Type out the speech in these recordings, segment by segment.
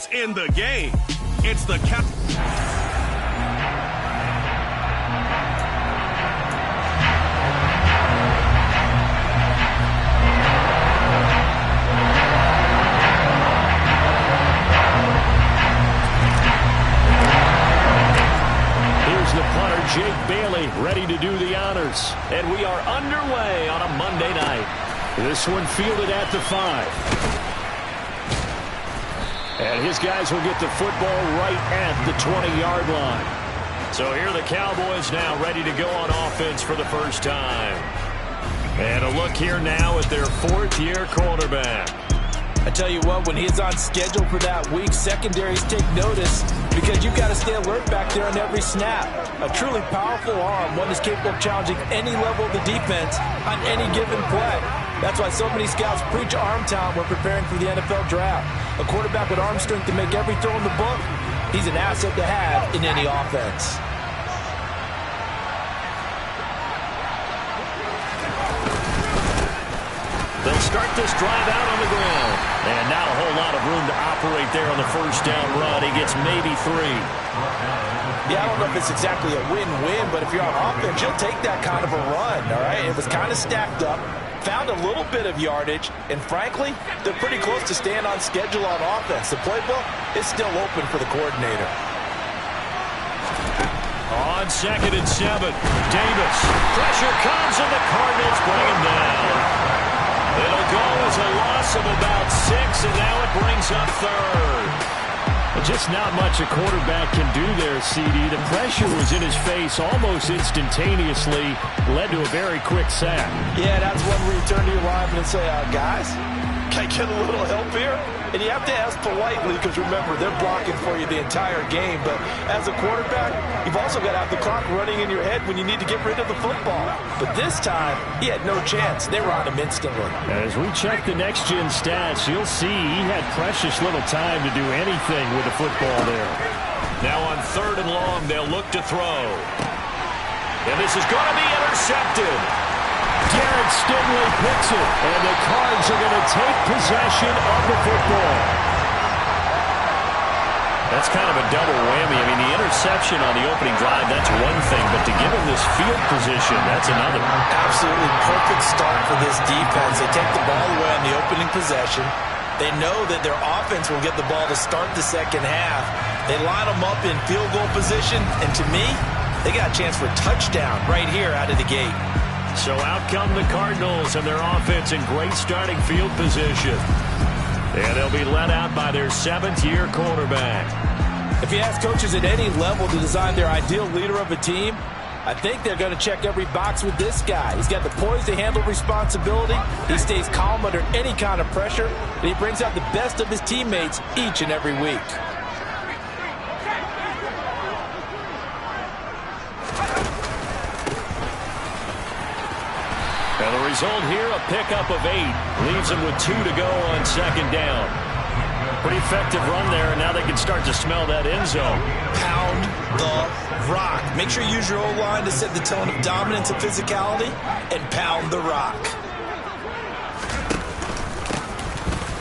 It's in the game. It's the cap. Here's the punter, Jake Bailey, ready to do the honors. And we are underway on a Monday night. This one fielded at the 5. And his guys will get the football right at the 20-yard line. So here are the Cowboys now ready to go on offense for the first time. And a look here now at their fourth-year quarterback. I tell you what, when he's on schedule for that week, secondaries take notice because you've got to stay alert back there on every snap. A truly powerful arm, one that's capable of challenging any level of the defense on any given play. That's why so many scouts preach arm talent when preparing for the NFL draft. A quarterback with arm strength to make every throw in the book, he's an asset to have in any offense. They'll start this drive out on the ground. And not a whole lot of room to operate there on the first down run. He gets maybe 3. Yeah, I don't know if it's exactly a win-win, but if you're on offense, you'll take that kind of a run, all right? It was kind of stacked up, found a little bit of yardage, and frankly, they're pretty close to staying on schedule on offense. The playbook is still open for the coordinator. On 2nd and 7, Davis. Pressure comes, and the Cardinals bring him down. It'll go as a loss of about 6, and now it brings up 3rd. Just not much a quarterback can do there, CD. The pressure was in his face almost instantaneously, led to a very quick sack. Yeah, that's one where you turn to your lineman and say, guys, can I get a little help here? And you have to ask politely because, remember, they're blocking for you the entire game. But as a quarterback, you've also got to have the clock running in your head when you need to get rid of the football. But this time, he had no chance. They were on him instantly. As we check the next-gen stats, you'll see he had precious little time to do anything with the football there. Now on 3rd and long, they'll look to throw. And this is going to be intercepted. Garrett Stingley picks it, and the Cards are going to take possession of the football. That's kind of a double whammy. I mean, the interception on the opening drive, that's one thing, but to give him this field position, that's another. Absolutely perfect start for this defense. They take the ball away on the opening possession. They know that their offense will get the ball to start the second half. They line them up in field goal position, and to me, they got a chance for a touchdown right here out of the gate. So out come the Cardinals and their offense in great starting field position. And they'll be led out by their 7th-year quarterback. If you ask coaches at any level to design their ideal leader of a team, I think they're going to check every box with this guy. He's got the poise to handle responsibility. He stays calm under any kind of pressure. And he brings out the best of his teammates each and every week. And the result here, a pickup of 8. Leaves them with 2 to go on 2nd down. Pretty effective run there, and now they can start to smell that end zone. Pound the rock. Make sure you use your O-line to set the tone of dominance and physicality, and pound the rock.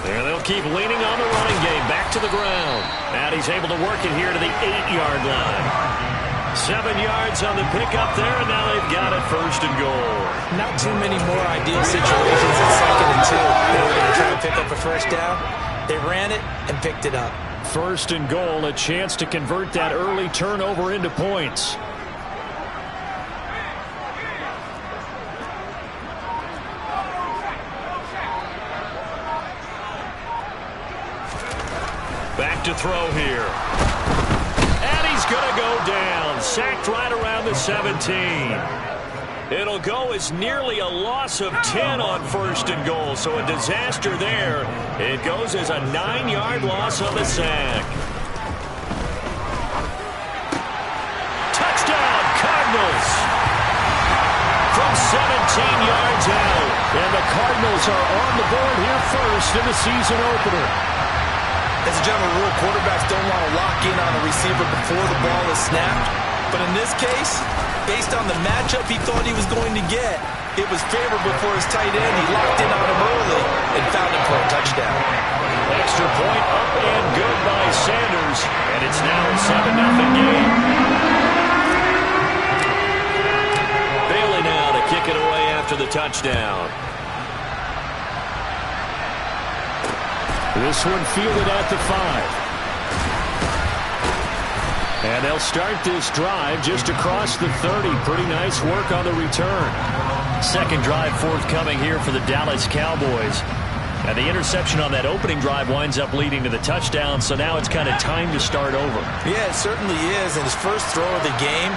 And they'll keep leaning on the running game. Back to the ground. And he's able to work it here to the 8-yard line. 7 yards on the pickup there, and now they've got it 1st and goal. Not too many more ideal situations at 2nd and 2. They were going to try to pick up a first down. They ran it and picked it up. 1st and goal, a chance to convert that early turnover into points. Back to throw here. And he's going to go down. Sacked right around the 17. It'll go as nearly a loss of 10 on 1st and goal. So a disaster there. It goes as a 9-yard loss on the sack. Touchdown, Cardinals. From 17 yards out. And the Cardinals are on the board here first in the season opener. As a general rule, quarterbacks don't want to lock in on a receiver before the ball is snapped. But in this case, based on the matchup he thought he was going to get, it was favorable for his tight end. He locked in on him early and found him for a touchdown. Extra point up and good by scores, and it's now a 7-0 game. Bailey now to kick it away after the touchdown. This one fielded at the 5. And they'll start this drive just across the 30. Pretty nice work on the return. Second drive forthcoming here for the Dallas Cowboys. And the interception on that opening drive winds up leading to the touchdown, so now it's kind of time to start over. Yeah, it certainly is, and his first throw of the game.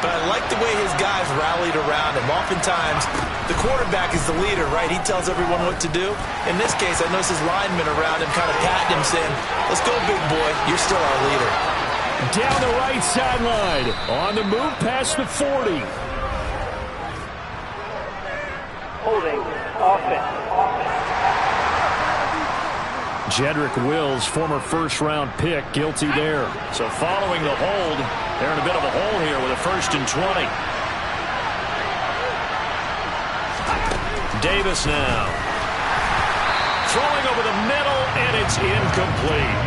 But I like the way his guys rallied around him. Oftentimes, the quarterback is the leader, right? He tells everyone what to do. In this case, I noticed his linemen around him kind of patting him, saying, "Let's go, big boy. You're still our leader." Down the right sideline. On the move past the 40. Holding. Offense. Jedrick Wills, former first-round pick, guilty there. So following the hold, they're in a bit of a hole here with a 1st and 20. Davis now. Throwing over the middle, and it's incomplete.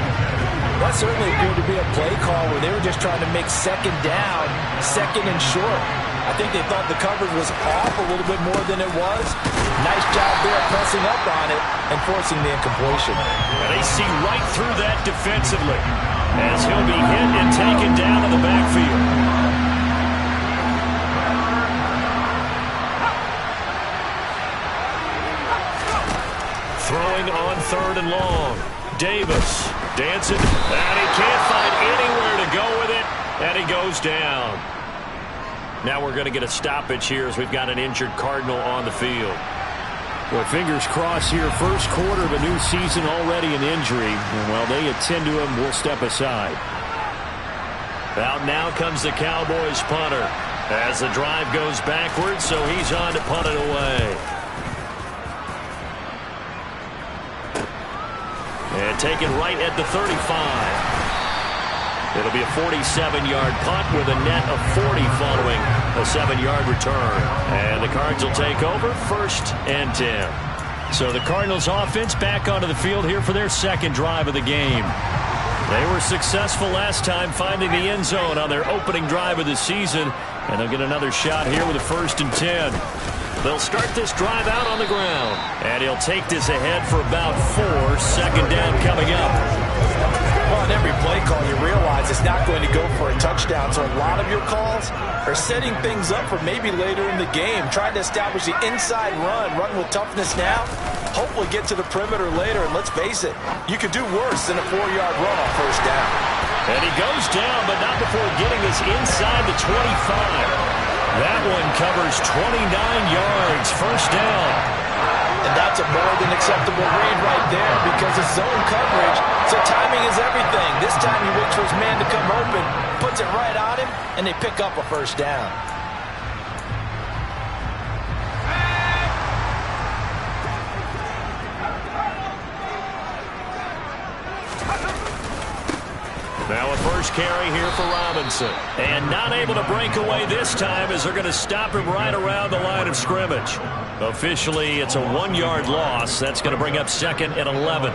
That certainly appeared to be a play call where they were just trying to make second down, second and short. I think they thought the coverage was off a little bit more than it was. Nice job there pressing up on it and forcing the incompletion. And they see right through that defensively as he'll be hit and taken down in the backfield. Throwing on 3rd and long. Davis dancing, and he can't find anywhere to go with it, and he goes down. Now we're going to get a stoppage here as we've got an injured Cardinal on the field. Well, fingers crossed here. First quarter of a new season, already an injury. And while they attend to him, we'll step aside. Out now comes the Cowboys punter as the drive goes backwards, so he's on to punt it away. And taken right at the 35. It'll be a 47-yard punt with a net of 40 following a 7-yard return. And the Cards will take over 1st and 10. So the Cardinals offense back onto the field here for their second drive of the game. They were successful last time finding the end zone on their opening drive of the season. And they'll get another shot here with a 1st and 10. They'll start this drive out on the ground. And he'll take this ahead for about 4. Second down coming up. Well, in every play call, you realize it's not going to go for a touchdown. So a lot of your calls are setting things up for maybe later in the game. Trying to establish the inside run with toughness now. Hopefully get to the perimeter later. And let's face it, you could do worse than a 4-yard run on 1st down. And he goes down, but not before getting this inside the 25. That one covers 29 yards. 1st down. And that's a more than acceptable read right there because it's zone coverage, so timing is everything. This time he waits for his man to come open, puts it right on him, and they pick up a 1st down. Now a first carry here for Robinson. And not able to break away this time as they're going to stop him right around the line of scrimmage. Officially, it's a 1-yard loss. That's going to bring up 2nd and 11.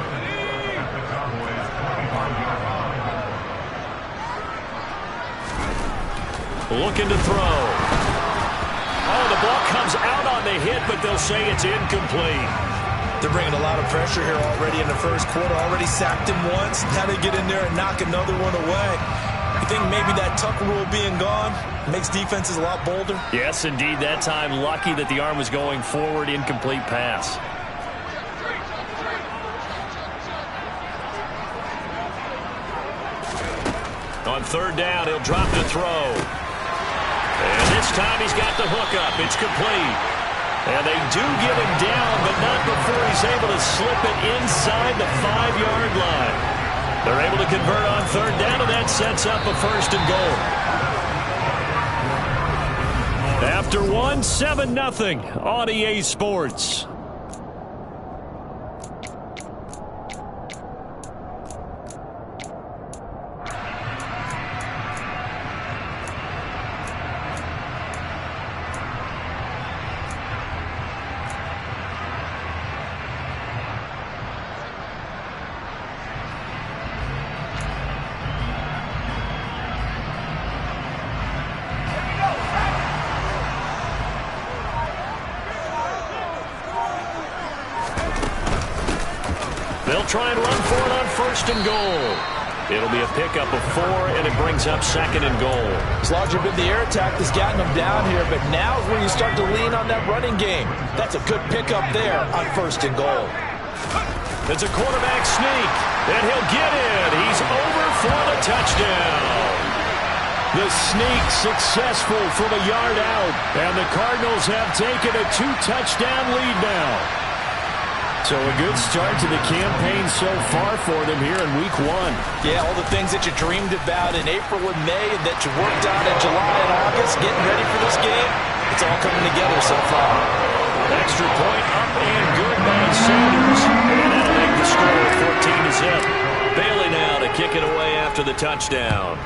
Looking to throw. Oh, the ball comes out on the hit, but they'll say it's incomplete. They're bringing a lot of pressure here already in the first quarter. Already sacked him once. Now they get in there and knock another one away. You think maybe that tuck rule being gone makes defenses a lot bolder? Yes, indeed. That time, lucky that the arm was going forward. Incomplete pass. On 3rd down, he'll drop the throw. And this time he's got the hook up. It's complete. And they do get him down, but not before he's able to slip it inside the 5-yard line. They're able to convert on 3rd down, and that sets up a 1st and goal. After 1, 7-0 on EA Sports. try and run for it on 1st and goal. It'll be a pickup of 4, and it brings up 2nd and goal. As long as you've been the air attack that's gotten them down here, but now is where you start to lean on that running game. That's a good pickup there on 1st and goal. It's a quarterback sneak, and he'll get it. He's over for the touchdown. The sneak successful from a yard out, and the Cardinals have taken a 2-touchdown lead now. So a good start to the campaign so far for them here in Week 1. Yeah, all the things that you dreamed about in April and May and that you worked on in July and August, getting ready for this game, it's all coming together so far. Extra point up and good by Sanders. And that'll make the score 14-0. Bailey now to kick it away after the touchdown.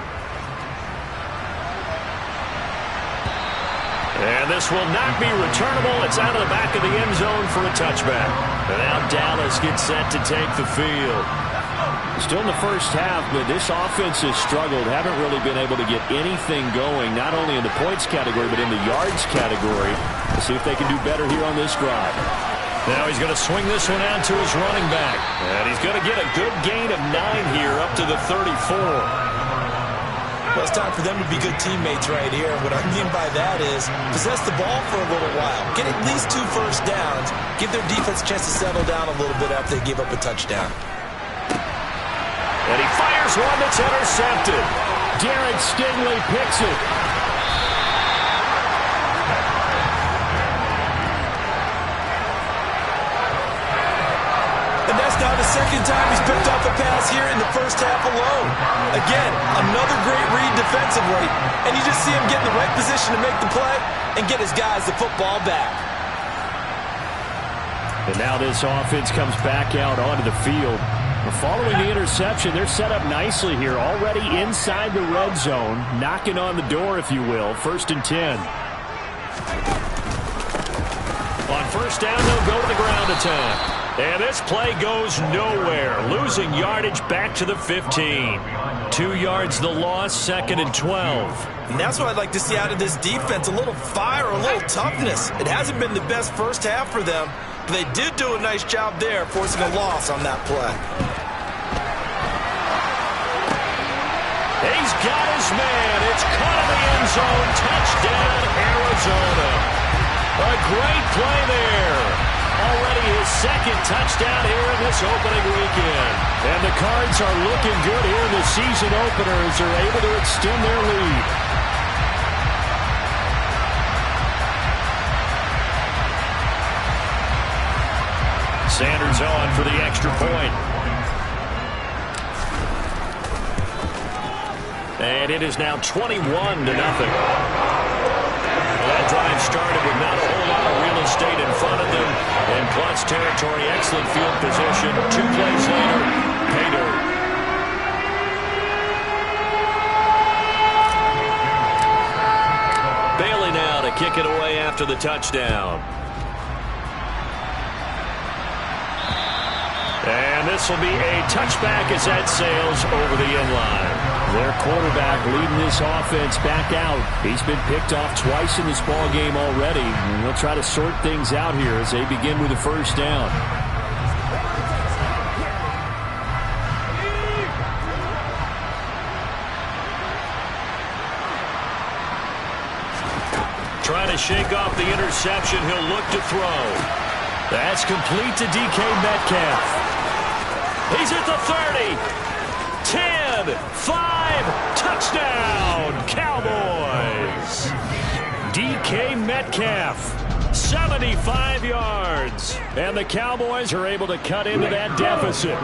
And this will not be returnable. It's out of the back of the end zone for a touchback. And now Dallas gets set to take the field. Still in the first half, but this offense has struggled. Haven't really been able to get anything going, not only in the points category, but in the yards category. Let's see if they can do better here on this drive. Now he's going to swing this one out to his running back. And he's going to get a good gain of 9 here up to the 34. Well, it's time for them to be good teammates right here. What I mean by that is possess the ball for a little while. Get at least 2 first downs. Give their defense a chance to settle down a little bit after they give up a touchdown. And he fires one that's intercepted. Derek Stingley picks it. And that's now the second time he's picked off a pass here in the first half alone. Again, another great read defensively. And you just see him get in the right position to make the play and get his guys the football back. And now this offense comes back out onto the field. Following the interception, they're set up nicely here, already inside the red zone, knocking on the door, if you will. 1st and 10. On 1st down, they'll go to the ground attack. And this play goes nowhere, losing yardage back to the 15. 2 yards the loss, 2nd and 12. And that's what I'd like to see out of this defense, a little fire, a little toughness. It hasn't been the best first half for them, but they did do a nice job there, forcing a loss on that play. He's got his man. It's caught in the end zone. Touchdown, Arizona. A great play there. Already his 2nd touchdown here in this opening weekend. And the Cards are looking good here in the season opener as they're able to extend their lead. Sanders on for the extra point. And it is now 21-0. That drive started with not a whole lot of real estate in front of them. In clutch territory, excellent field position. 2 plays later, pay dirt. Bailey now to kick it away after the touchdown. And this will be a touchback as that sails over the end line. Their quarterback leading this offense back out. He's been picked off twice in this ball game already. And they'll try to sort things out here as they begin with a 1st down. Trying to shake off the interception. He'll look to throw. That's complete to DK Metcalf. He's at the 30. 10, 5, touchdown, Cowboys. DK Metcalf, 75 yards. And the Cowboys are able to cut into that deficit.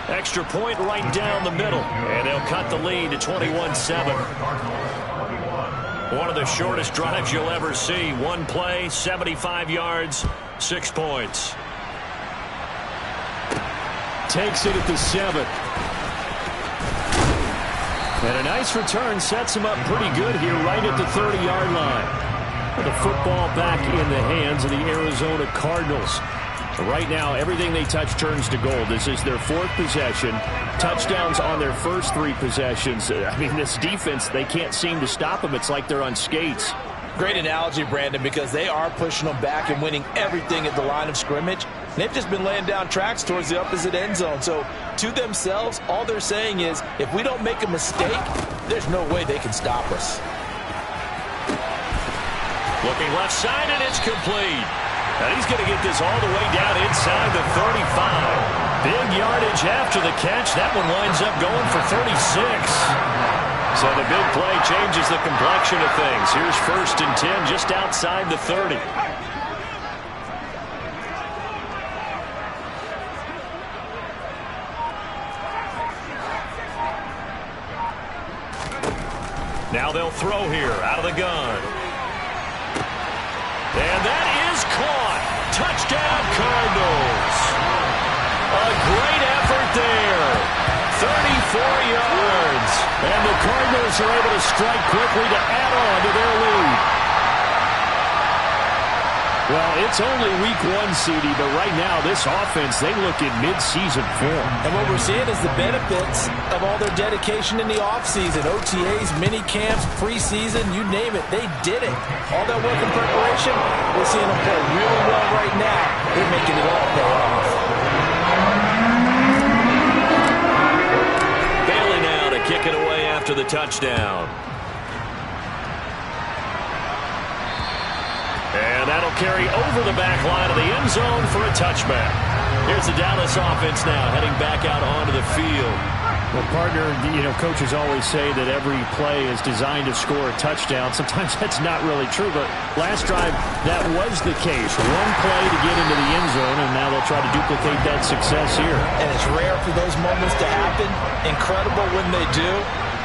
Extra point right down the middle. And they'll cut the lead to 21-7. One of the shortest drives you'll ever see. 1 play, 75 yards, 6 points. Takes it at the 7. And a nice return sets him up pretty good here right at the 30-yard line. The football back in the hands of the Arizona Cardinals. Right now, everything they touch turns to gold. This is their 4th possession. Touchdowns on their first 3 possessions. I mean, this defense, they can't seem to stop them. It's like they're on skates. Great analogy, Brandon, because they are pushing them back and winning everything at the line of scrimmage. And they've just been laying down tracks towards the opposite end zone. So to themselves, all they're saying is, if we don't make a mistake, there's no way they can stop us. Looking left side, and it's complete. And he's going to get this all the way down inside the 35. Big yardage after the catch. That one winds up going for 36. So the big play changes the complexion of things. Here's 1st and 10 just outside the 30. Now they'll throw here out of the gun. And that is caught. Touchdown, Cardinals. A great effort there. 34 yards. And the Cardinals are able to strike quickly to add on to their lead. Well, it's only week 1, CD, but right now this offense, they look in mid-season form. And what we're seeing is the benefits of all their dedication in the offseason. OTAs, mini camps, preseason, you name it, they did it. All that work in preparation, we're seeing them play really well right now. They're making it all pay off. Bailey now to kick it away after the touchdown. And that'll carry over the back line of the end zone for a touchback. Here's the Dallas offense now heading back out onto the field. Well, partner, coaches always say that every play is designed to score a touchdown. Sometimes that's not really true, but last drive, that was the case. One play to get into the end zone, and now they'll try to duplicate that success here. And it's rare for those moments to happen. Incredible when they do.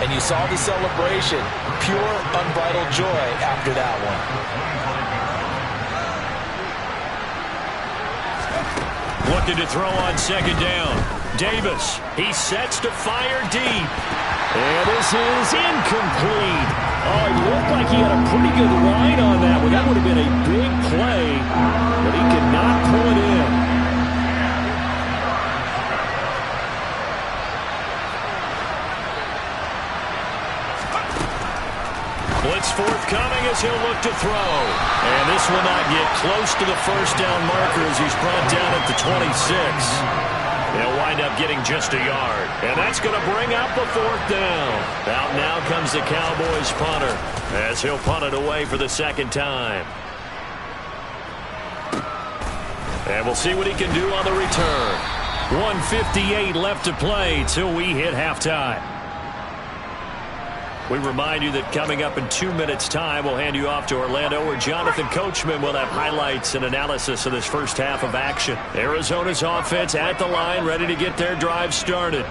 And you saw the celebration. Pure, unbridled joy after that one. Looking to throw on 2nd down. Davis, he sets to fire deep. And this is incomplete. Oh, it looked like he had a pretty good line on that one. That would have been a big play, but he could not pull it in. Blitz forthcoming as he'll look to throw. And this will not get close to the 1st down marker as he's brought down at the 26. They'll wind up getting just a yard. And that's going to bring up the 4th down. Out now comes the Cowboys punter as he'll punt it away for the 2nd time. And we'll see what he can do on the return. 1:58 left to play till we hit halftime. We remind you that coming up in 2 minutes' time, we'll hand you off to Orlando, where Jonathan Coachman will have highlights and analysis of this first half of action. Arizona's offense at the line, ready to get their drive started.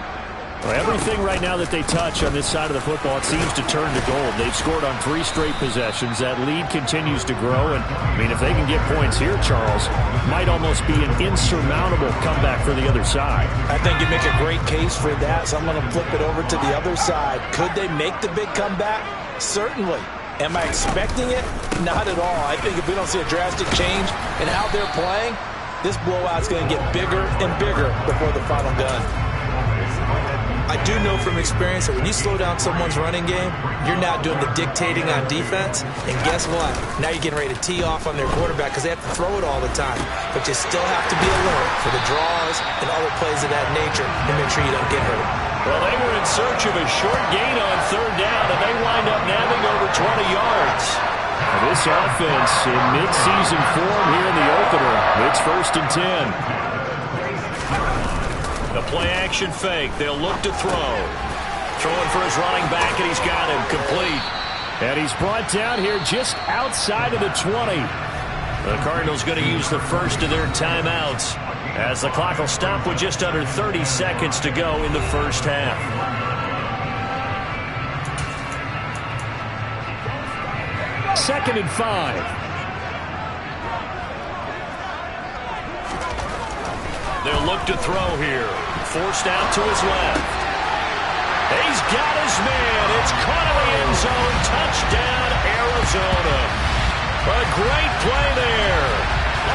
Well, everything right now that they touch on this side of the football, it seems to turn to gold. They've scored on 3 straight possessions. That lead continues to grow. And, if they can get points here, Charles, might almost be an insurmountable comeback for the other side. I think you make a great case for that, so I'm going to flip it over to the other side. Could they make the big comeback? Certainly. Am I expecting it? Not at all. I think if we don't see a drastic change in how they're playing, this blowout's going to get bigger and bigger before the final gun. I do know from experience that when you slow down someone's running game, you're now doing the dictating on defense. And guess what? Now you're getting ready to tee off on their quarterback because they have to throw it all the time. But you still have to be alert for the draws and other plays of that nature and make sure you don't get hurt. Well, they were in search of a short gain on 3rd down, and they wind up nabbing over 20 yards. This offense in mid-season form here in the opener. It's 1st and 10. The play-action fake. They'll look to throw. Throwing for his running back, and he's got him complete. And he's brought down here just outside of the 20. The Cardinals going to use the first of their timeouts as the clock will stop with just under 30 seconds to go in the first half. Second and 5. They'll look to throw here. Forced out to his left. He's got his man. It's caught in the end zone. Touchdown, Arizona. A great play there.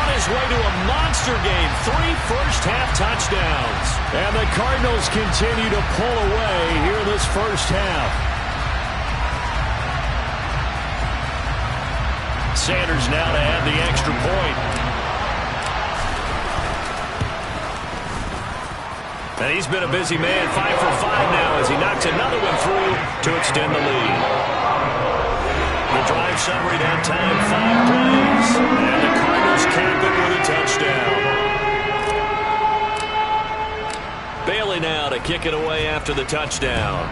On his way to a monster game. 3 first-half touchdowns. And the Cardinals continue to pull away here in this first half. Sanders now to add the extra point. And he's been a busy man, 5 for 5 now as he knocks another one through to extend the lead. The drive summary that time, 5 plays. And the Cardinals cap it with a touchdown. Bailey now to kick it away after the touchdown.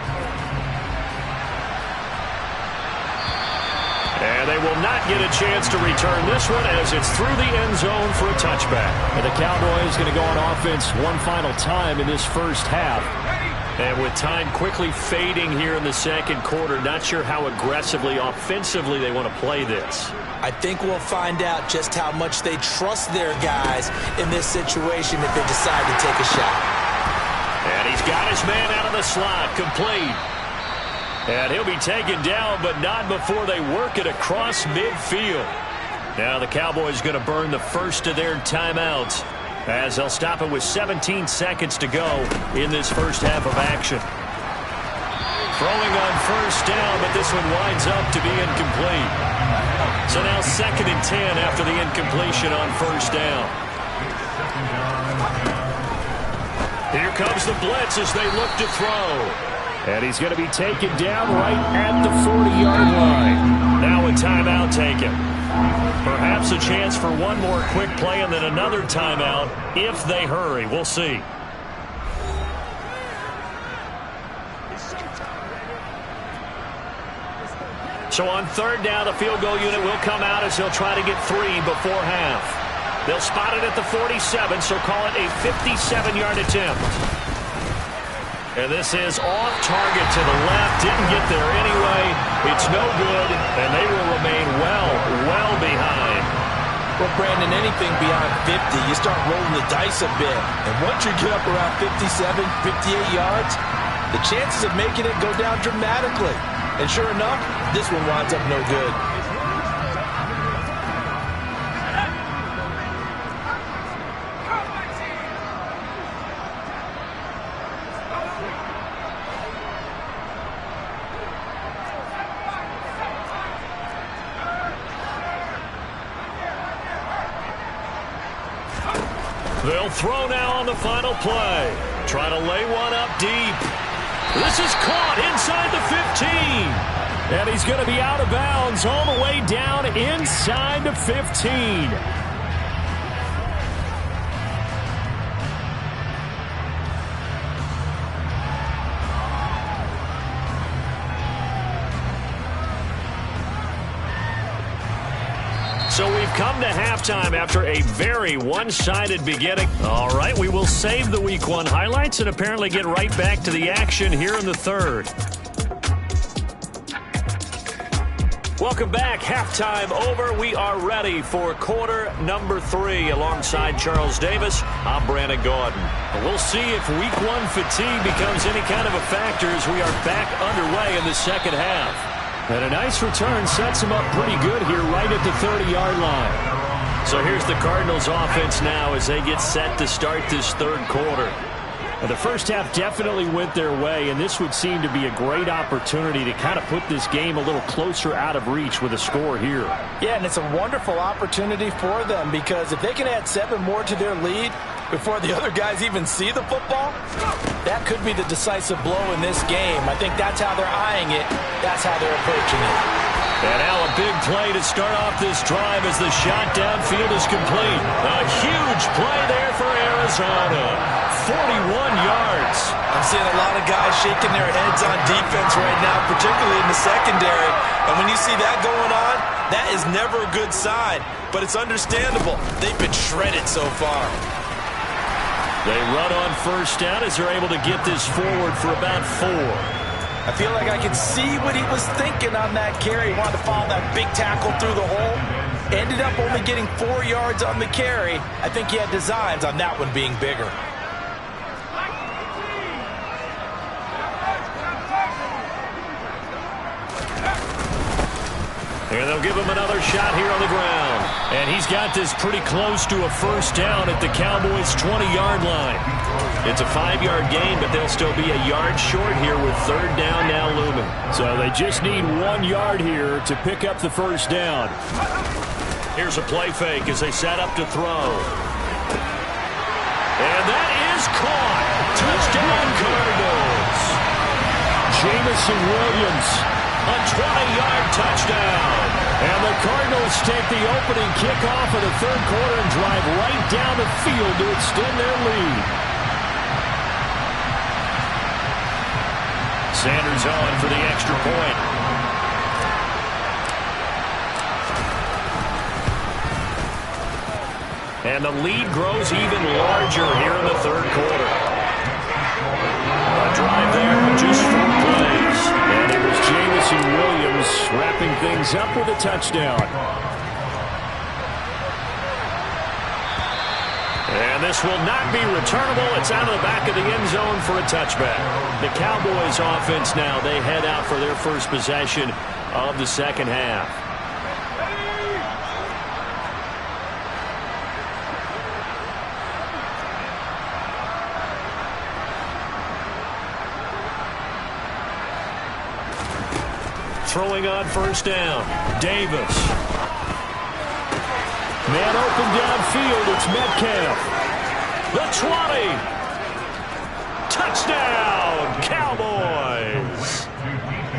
And they will not get a chance to return this one as it's through the end zone for a touchback. And the Cowboys going to go on offense one final time in this first half. And with time quickly fading here in the second quarter, not sure how aggressively, offensively they want to play this. I think we'll find out just how much they trust their guys in this situation if they decide to take a shot. And he's got his man out of the slot, complete. And he'll be taken down, but not before they work it across midfield. Now the Cowboys going to burn the first of their timeouts as they'll stop it with 17 seconds to go in this first half of action. Throwing on first down, but this one winds up to be incomplete. So now 2nd and 10 after the incompletion on first down. Here comes the blitz as they look to throw. And he's going to be taken down right at the 40-yard line. Now a timeout taken. Perhaps a chance for one more quick play and then another timeout if they hurry. We'll see. So on 3rd down, the field goal unit will come out as he'll try to get 3 before half. They'll spot it at the 47, so call it a 57-yard attempt. And this is off target to the left. Didn't get there anyway. It's no good, and they will remain well behind. Well, Brandon, anything beyond 50, you start rolling the dice a bit. And once you get up around 57, 58 yards, the chances of making it go down dramatically. And sure enough, this one winds up no good. They'll throw now on the final play. Try to lay one up deep. This is caught inside the 15. And he's going to be out of bounds all the way down inside the 15. So we've come to halftime after a very one-sided beginning. All right, we will save the Week 1 highlights and apparently get right back to the action here in the 3rd. Welcome back. Halftime over. We are ready for quarter number 3 alongside Charles Davis. I'm Brandon Gordon. We'll see if Week 1 fatigue becomes any kind of a factor as we are back underway in the second half. And a nice return sets him up pretty good here right at the 30-yard line. So here's the Cardinals offense now as they get set to start this 3rd quarter. And the first half definitely went their way, and this would seem to be a great opportunity to kind of put this game a little closer out of reach with a score here. Yeah, and it's a wonderful opportunity for them because if they can add 7 more to their lead before the other guys even see the football, that could be the decisive blow in this game. I think that's how they're eyeing it. That's how they're approaching it. And now a big play to start off this drive as the shot downfield is complete. A huge play there for Arizona. 41 yards. I'm seeing a lot of guys shaking their heads on defense right now, particularly in the secondary. And when you see that going on, that is never a good sign. But it's understandable. They've been shredded so far. They run on first down as they're able to get this forward for about 4. I feel like I can see what he was thinking on that carry. He wanted to follow that big tackle through the hole. Ended up only getting 4 yards on the carry. I think he had designs on that one being bigger. And they'll give him another shot here on the ground. And he's got this pretty close to a first down at the Cowboys' 20-yard line. It's a 5-yard gain, but they'll still be a yard short here with 3rd down now looming. So they just need 1 yard here to pick up the first down. Here's a play fake as they set up to throw. And that is caught. Touchdown, Cardinals. Jamison Williams. A 20-yard touchdown. And the Cardinals take the opening kickoff of the third quarter and drive right down the field to extend their lead. Sanders on for the extra point. And the lead grows even larger here in the third quarter. A drive there, just 4 plays. And it was Jamison Williams wrapping things up with a touchdown. And this will not be returnable. It's out of the back of the end zone for a touchback. The Cowboys offense now, they head out for their first possession of the second half. Throwing on first down, Davis. Man open downfield, it's Metcalf. The 20. Touchdown, Cowboys.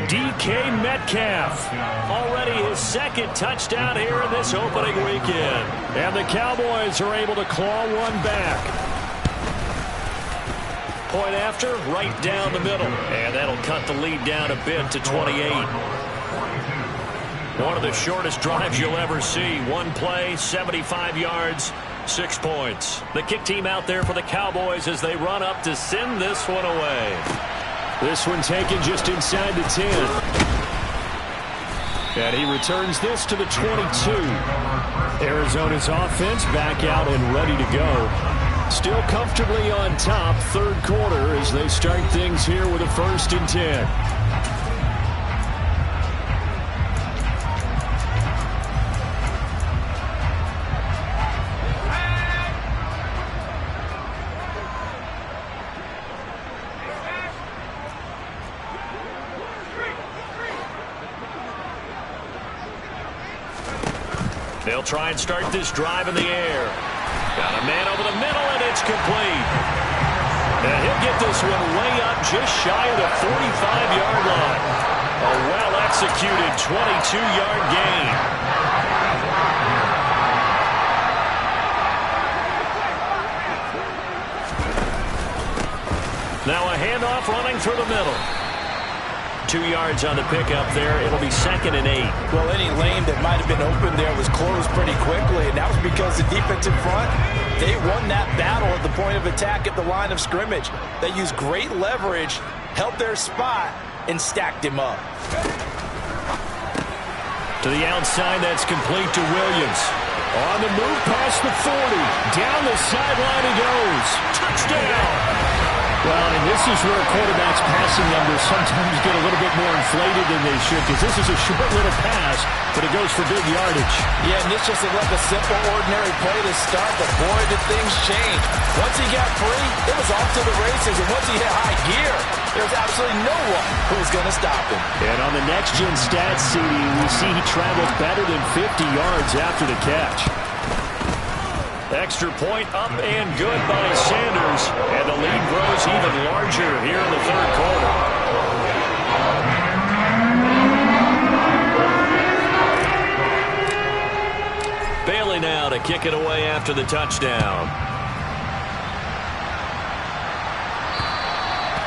DK Metcalf. Already his second touchdown here in this opening weekend. And the Cowboys are able to claw one back. Point after, right down the middle. And that'll cut the lead down a bit to 28. One of the shortest drives you'll ever see. One play, 75 yards, 6 points. The kick team out there for the Cowboys as they run up to send this one away. This one taken just inside the 10. And he returns this to the 22. Arizona's offense back out and ready to go. Still comfortably on top, third quarter, as they start things here with a 1st and 10. They'll try and start this drive in the air. Got a man over the middle, and it's complete. And he'll get this one way up just shy of the 45-yard line. A well-executed 22-yard gain. Now a handoff running through the middle. 2 yards on the pickup there. It'll be 2nd and 8. Well, any lane that might have been open there was closed pretty quickly, and that was because the defensive front, they won that battle at the point of attack at the line of scrimmage. They used great leverage, held their spot, and stacked him up. To the outside, that's complete to Williams. On the move past the 40. Down the sideline he goes. Touchdown! Well, and this is where quarterbacks' passing numbers sometimes get a little bit more inflated than they should, because this is a short little pass, but it goes for big yardage. Yeah, and this just looked like a simple, ordinary play to start, but boy, did things change. Once he got free, it was off to the races, and once he hit high gear, there was absolutely no one who was going to stop him. And on the next-gen stats, CD, we see he traveled better than 50 yards after the catch. Extra point up and good by Sanders. And the lead grows even larger here in the third quarter. Bailey now to kick it away after the touchdown.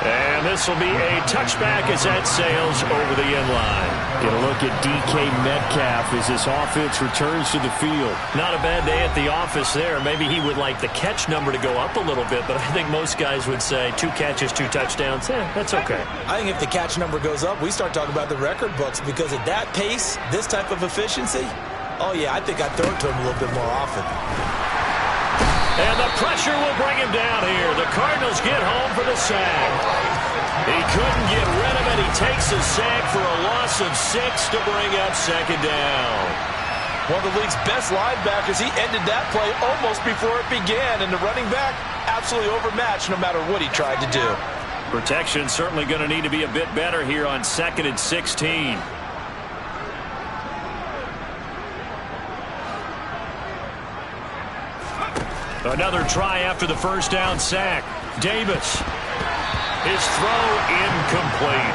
And this will be a touchback as that sails over the end line. Get a look at DK Metcalf as this offense returns to the field. Not a bad day at the office there. Maybe he would like the catch number to go up a little bit, but I think most guys would say 2 catches, 2 touchdowns. That's okay. I think if the catch number goes up, we start talking about the record books, because at that pace, this type of efficiency, oh yeah, I think I'd throw it to him a little bit more often. And the pressure will bring him down here. The Cardinals get home for the sack. He couldn't get rid of it. He takes a sack for a loss of 6 to bring up 2nd down. One of the league's best linebackers, he ended that play almost before it began, and the running back absolutely overmatched no matter what he tried to do. Protection certainly going to need to be a bit better here on 2nd and 16. Another try after the first down sack. Davis. His throw incomplete.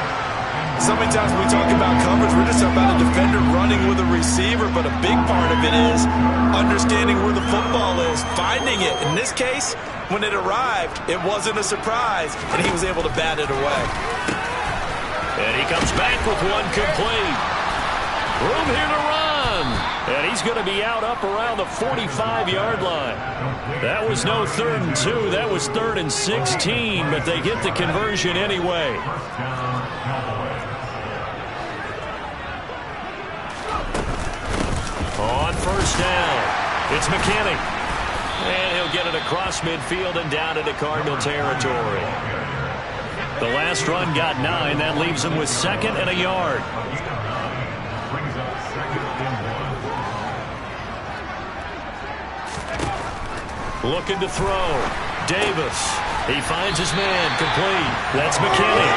So many times when we talk about coverage, we're just about a defender running with a receiver, but a big part of it is understanding where the football is, finding it. In this case, when it arrived, it wasn't a surprise, and he was able to bat it away. And he comes back with one complete. Room here to run. And he's going to be out up around the 45-yard line. That was no 3rd and 2. That was 3rd and 16, but they get the conversion anyway. On first down, it's McKinney. And he'll get it across midfield and down into Cardinal territory. The last run got 9. That leaves him with 2nd and a yard. Looking to throw. Davis. He finds his man. Complete. That's McKinney.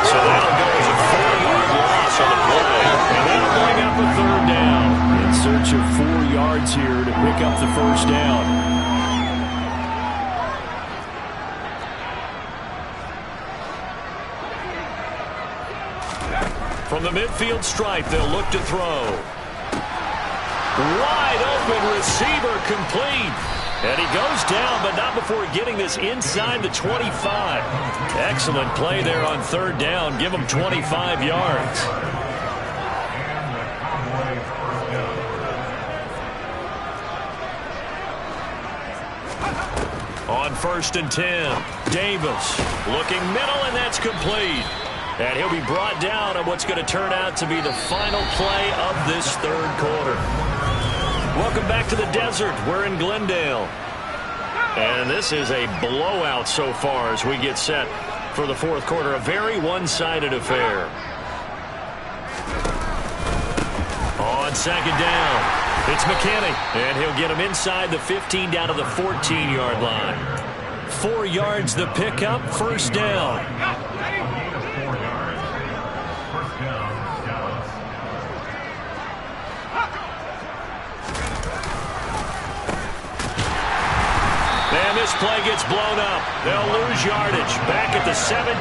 So that'll go as a 4-yard loss on the play. And that'll bring up a 3rd down. In search of 4 yards here to pick up the first down. From the midfield stripe, they'll look to throw. Wide open receiver, complete. And he goes down, but not before getting this inside the 25. Excellent play there on 3rd down. Give him 25 yards. On 1st and 10, Davis looking middle, and that's complete. And he'll be brought down on what's going to turn out to be the final play of this 3rd quarter. Welcome back to the desert. We're in Glendale. And this is a blowout so far as we get set for the 4th quarter. A very one-sided affair. On 2nd down, it's McKinney. And he'll get him inside the 15 down to the 14-yard line. 4 yards the pickup, 1st down. And this play gets blown up. They'll lose yardage. Back at the 17.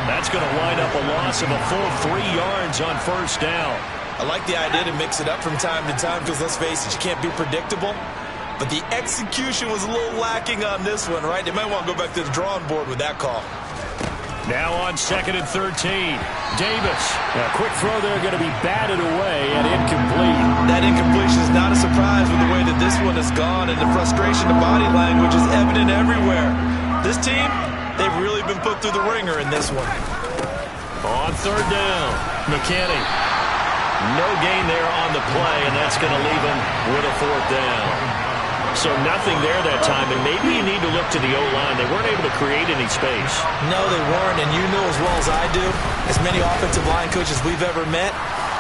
That's going to wind up a loss of a full 3 yards on 1st down. I like the idea to mix it up from time to time because, let's face it, you can't be predictable. But the execution was a little lacking on this one, right? They might want to go back to the drawing board with that call. Now on 2nd and 13. Davis. A quick throw there going to be batted away and incomplete. That incompletion is not a surprise with the way that this one has gone, and the frustration, the body language is evident everywhere. This team, they've really been put through the ringer in this one. On 3rd down, McKinney. No gain there on the play, and that's going to leave him with a 4th down. So nothing there that time, and maybe you need to look to the O-line. They weren't able to create any space. No, they weren't, and you know as well as I do, as many offensive line coaches we've ever met,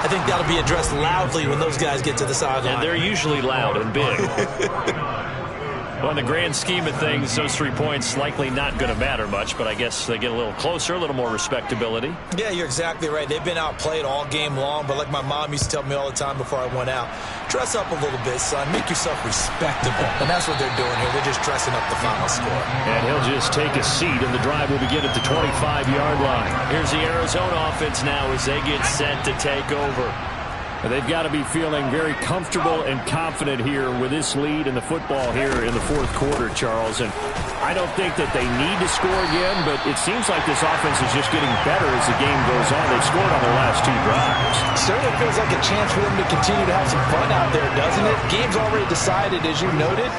I think that'll be addressed loudly when those guys get to the sideline. And they're usually loud and big. Well, in the grand scheme of things, those 3 points likely not going to matter much, but I guess they get a little closer, a little more respectability. Yeah, you're exactly right. They've been outplayed all game long, but like my mom used to tell me all the time before I went out, dress up a little bit, son. Make yourself respectable. And that's what they're doing here. They're just dressing up the final score. And he'll just take a seat, and the drive will begin at the 25-yard line. Here's the Arizona offense now as they get set to take over. They've got to be feeling very comfortable and confident here with this lead in the football here in the 4th quarter, Charles. And I don't think that they need to score again, but it seems like this offense is just getting better as the game goes on. They've scored on their last 2 drives. Certainly feels like a chance for them to continue to have some fun out there, doesn't it? Game's already decided, as you noted,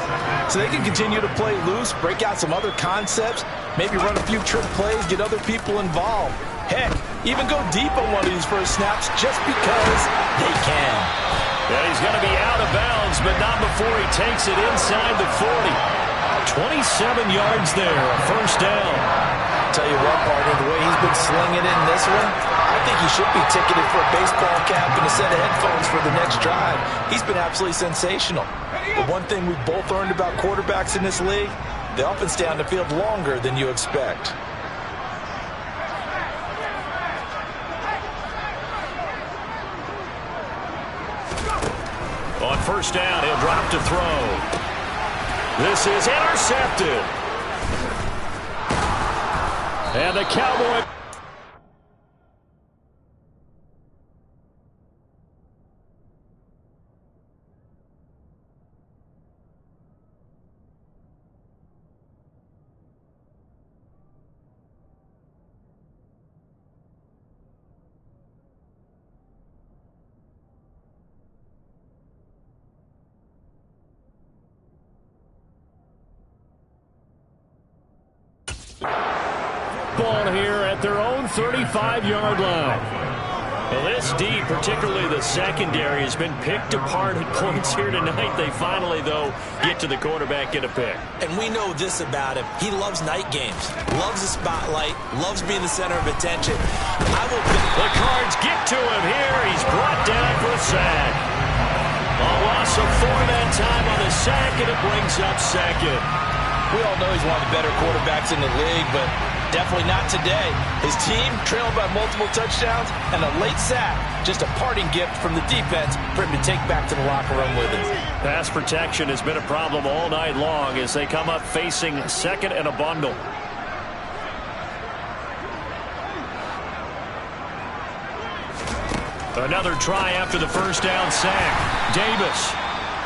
so they can continue to play loose, break out some other concepts, maybe run a few trick plays, get other people involved. Heck, even go deep on one of these first snaps just because they can. Yeah, he's going to be out of bounds, but not before he takes it inside the 40. 27 yards there, a 1st down. Tell you what, partner, the way he's been slinging in this one, I think he should be ticketed for a baseball cap and a set of headphones for the next drive. He's been absolutely sensational. But one thing we've both learned about quarterbacks in this league, they often stay on the field longer than you expect. On 1st down, he'll drop to throw. This is intercepted. And the Cowboys. Ball here at their own 35-yard line. Well, this D, particularly the secondary, has been picked apart at points here tonight. They finally, though, get to the quarterback, get a pick. And we know this about him. He loves night games, loves the spotlight, loves being the center of attention. The Cards get to him here. He's brought down for a sack. A loss of 4 that time on the sack, and it brings up second. We all know he's one of the better quarterbacks in the league, but definitely not today. His team trailed by multiple touchdowns, and a late sack, just a parting gift from the defense for him to take back to the locker room with him. Pass protection has been a problem all night long as they come up facing second and a bundle. Another try after the first down sack. Davis.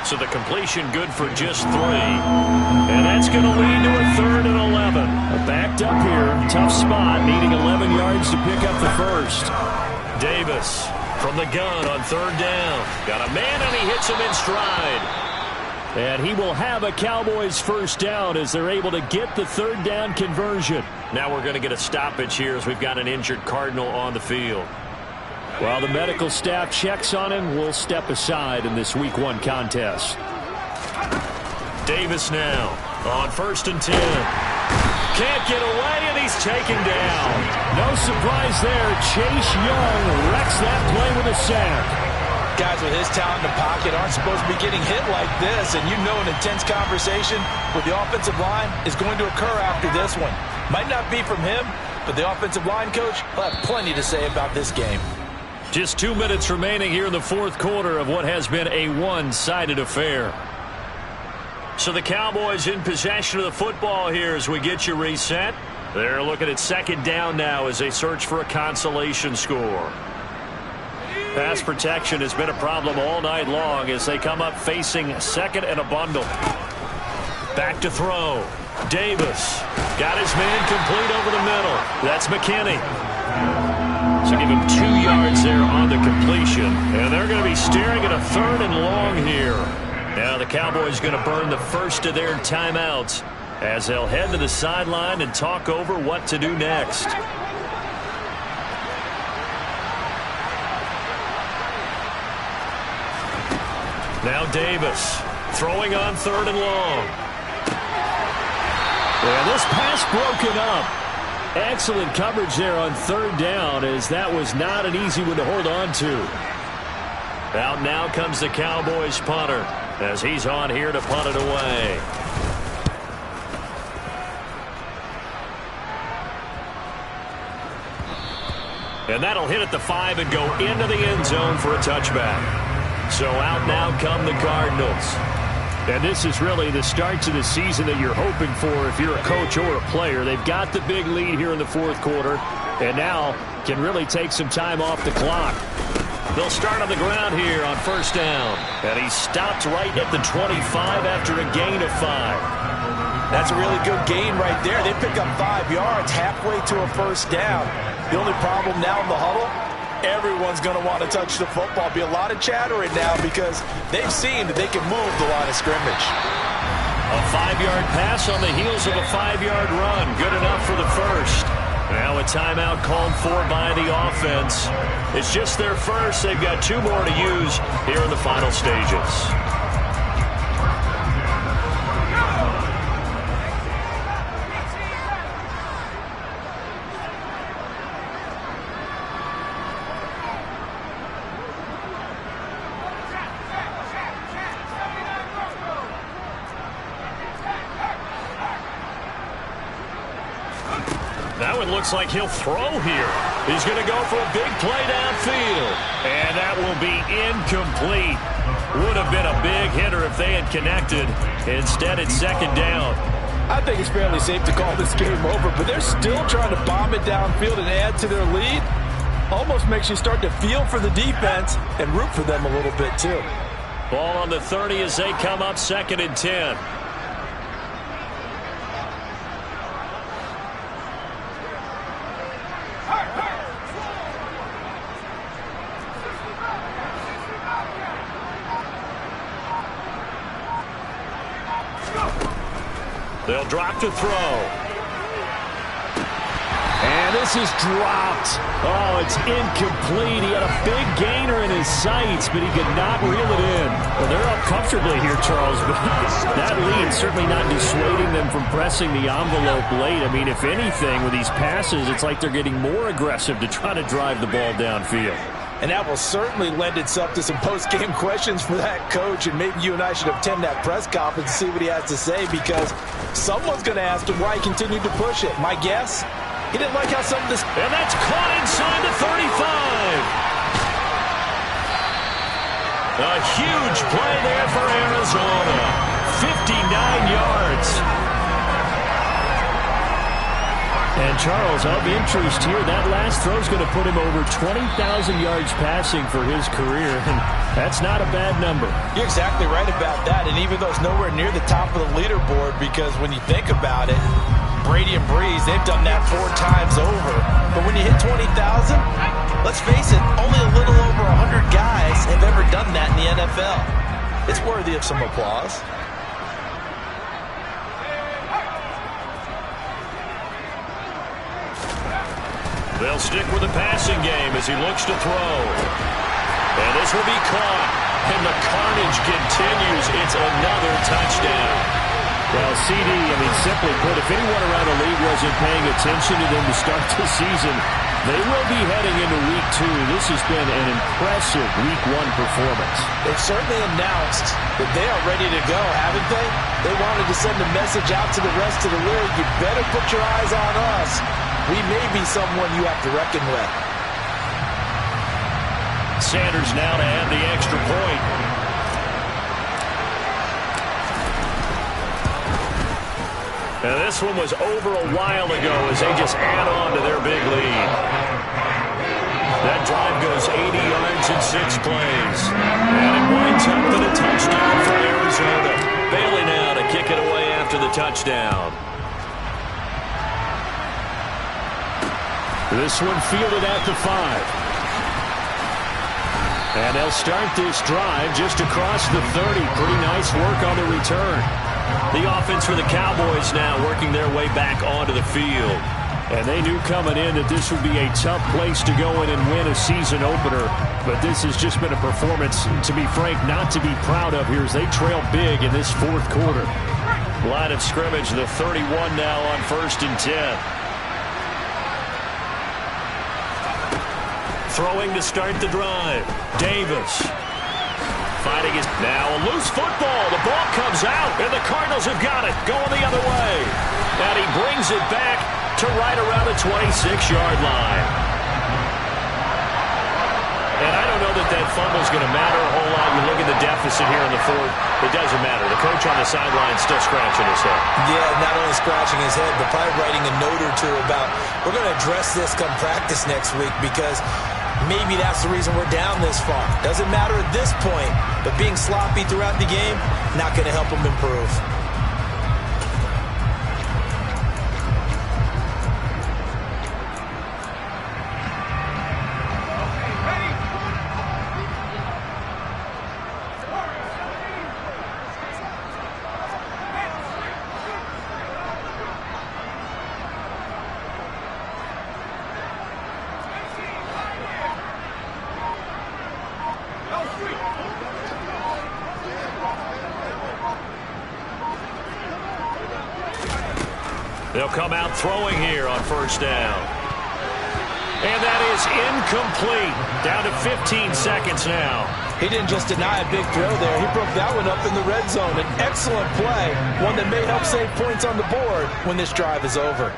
So the completion good for just 3. And that's going to lead to a 3rd and 11. Backed up here. Tough spot. Needing 11 yards to pick up the first. Davis from the gun on 3rd down. Got a man and he hits him in stride. And he will have a Cowboys first down as they're able to get the 3rd down conversion. Now we're going to get a stoppage here as we've got an injured Cardinal on the field. While the medical staff checks on him, we'll step aside in this Week 1 contest. Davis now on 1st and 10. Can't get away, and he's taken down. No surprise there. Chase Young wrecks that play with a sack. Guys with his talent in the pocket aren't supposed to be getting hit like this, and you know an intense conversation with the offensive line is going to occur after this one. Might not be from him, but the offensive line coach will have plenty to say about this game. Just 2 minutes remaining here in the 4th quarter of what has been a one-sided affair. So the Cowboys in possession of the football here as we get you reset. They're looking at 2nd down now as they search for a consolation score. Pass protection has been a problem all night long as they come up facing 2nd and a bundle. Back to throw. Davis got his man complete over the middle. That's McKinney. So give him 2 yards there on the completion. And they're going to be staring at a 3rd and long here. Now the Cowboys going to burn the first of their timeouts as they'll head to the sideline and talk over what to do next. Now Davis throwing on 3rd and long. And this pass broken up. Excellent coverage there on 3rd down as that was not an easy one to hold on to. Out now comes the Cowboys punter as he's on here to punt it away. And that'll hit at the 5 and go into the end zone for a touchback. So out now come the Cardinals. And this is really the start to the season that you're hoping for if you're a coach or a player. They've got the big lead here in the 4th quarter and now can really take some time off the clock. They'll start on the ground here on 1st down. And he stopped right at the 25 after a gain of 5. That's a really good gain right there. They pick up 5 yards halfway to a 1st down. The only problem now in the huddle, everyone's going to want to touch the football. Be a lot of chattering now because they've seen that they can move the line of scrimmage. A 5-yard pass on the heels of a 5-yard run. Good enough for the first. Now a timeout called for by the offense. It's just their first. They've got 2 more to use here in the final stages. Now it looks like he'll throw here. He's going to go for a big play downfield. And that will be incomplete. Would have been a big hitter if they had connected. Instead, it's second down. I think it's fairly safe to call this game over, but they're still trying to bomb it downfield and add to their lead. Almost makes you start to feel for the defense and root for them a little bit too. Ball on the 30 as they come up second and 10. They'll drop to throw. And this is dropped. Oh, it's incomplete. He had a big gainer in his sights, but he could not reel it in. Well, they're up comfortably here, Charles, but that lead certainly not dissuading them from pressing the envelope late. I mean, if anything, with these passes, it's like they're getting more aggressive to try to drive the ball downfield. And that will certainly lend itself to some post-game questions for that coach, and maybe you and I should attend that press conference and see what he has to say, because someone's going to ask him why he continued to push it. My guess? He didn't like how some of this... And that's caught inside the 35. A huge play there for Arizona. 59 yards. And Charles, I'll be intrigued here. That last throw is going to put him over 20,000 yards passing for his career, and that's not a bad number. You're exactly right about that, and even though it's nowhere near the top of the leaderboard, because when you think about it, Brady and Breeze, they've done that 4 times over. But when you hit 20,000, let's face it, only a little over 100 guys have ever done that in the NFL. It's worthy of some applause. They'll stick with the passing game as he looks to throw. And this will be caught. And the carnage continues. It's another touchdown. Well, CD, I mean, simply put, if anyone around the league wasn't paying attention to them to start the season, they will be heading into Week 2. This has been an impressive Week 1 performance. They've certainly announced that they are ready to go, haven't they? They wanted to send a message out to the rest of the league. You better put your eyes on us. We may be someone you have to reckon with. Sanders now to add the extra point. And this one was over a while ago as they just add on to their big lead. That drive goes 80 yards in 6 plays. And it winds up to the touchdown for Arizona. Bailey now to kick it away after the touchdown. This one fielded at the 5. And they'll start this drive just across the 30. Pretty nice work on the return. The offense for the Cowboys now working their way back onto the field. And they knew coming in that this would be a tough place to go in and win a season opener. But this has just been a performance, to be frank, not to be proud of here as they trail big in this 4th quarter. Line of scrimmage, the 31 now on 1st and 10. Throwing to start the drive. Davis. Fighting his... Now a loose football. The ball comes out, and the Cardinals have got it. Going the other way. And he brings it back to right around the 26-yard line. And I don't know that that fumble is going to matter a whole lot. You look at the deficit here in the 4th. It doesn't matter. The coach on the sideline still scratching his head. Yeah, not only scratching his head, but probably writing a note or two about, we're going to address this come practice next week, because maybe that's the reason we're down this far. Doesn't matter at this point, but being sloppy throughout the game, not going to help them improve. They'll come out throwing here on 1st down. And that is incomplete. Down to 15 seconds now. He didn't just deny a big throw there. He broke that one up in the red zone. An excellent play. One that may help save points on the board when this drive is over.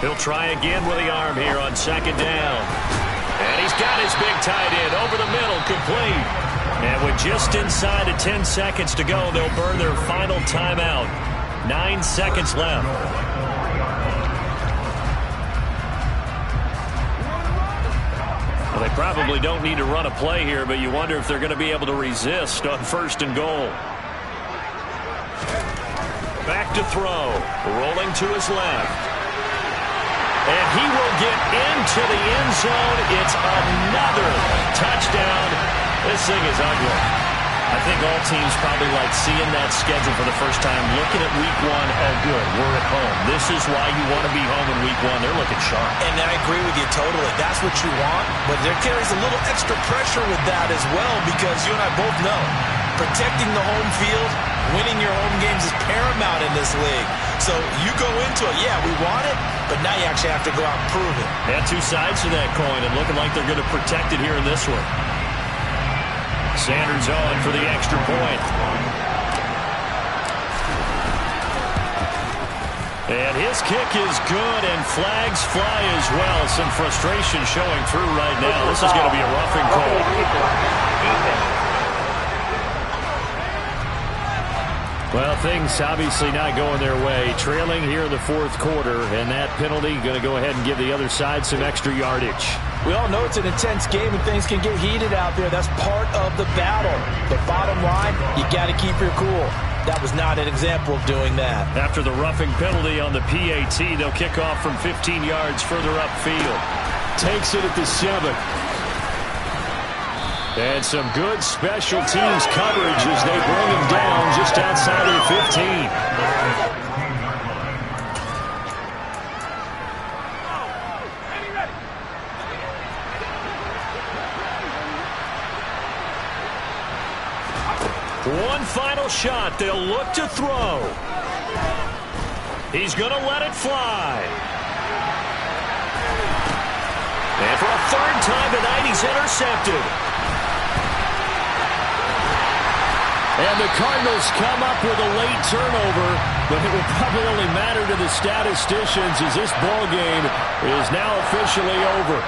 He'll try again with the arm here on second down. And he's got his big tight end over the middle, complete. And with just inside of 10 seconds to go, they'll burn their final timeout. 9 seconds left. Well, they probably don't need to run a play here, but you wonder if they're going to be able to resist on 1st and goal. Back to throw. Rolling to his left. And he will get into the end zone. It's another touchdown. This thing is ugly. I think all teams probably like seeing that schedule for the first time, looking at week 1. Oh, good, we're at home. This is why you want to be home in week 1. They're looking sharp. And I agree with you totally. That's what you want. But there carries a little extra pressure with that as well, because you and I both know protecting the home field, winning your home games is paramount in this league. So you go into it, yeah, we want it, but now you actually have to go out and prove it. Yeah, 2 sides to that coin, and looking like they're going to protect it here in this one. Sanders on for the extra point. And his kick is good, and flags fly as well. Some frustration showing through right now. This is going to be a roughing call. Well, things obviously not going their way. Trailing here in the 4th quarter, and that penalty going to go ahead and give the other side some extra yardage. We all know it's an intense game and things can get heated out there. That's part of the battle. But bottom line, you got to keep your cool. That was not an example of doing that. After the roughing penalty on the PAT, they'll kick off from 15 yards further upfield. Takes it at the 7. And some good special teams coverage as they bring him down just outside of the 15. One final shot. They'll look to throw. He's going to let it fly. And for a 3rd time tonight, he's intercepted. And the Cardinals come up with a late turnover, but it will probably only matter to the statisticians as this ball game is now officially over.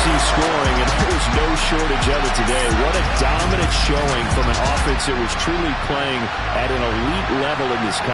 Scoring, and there's no shortage of it today. What a dominant showing from an offense that was truly playing at an elite level in this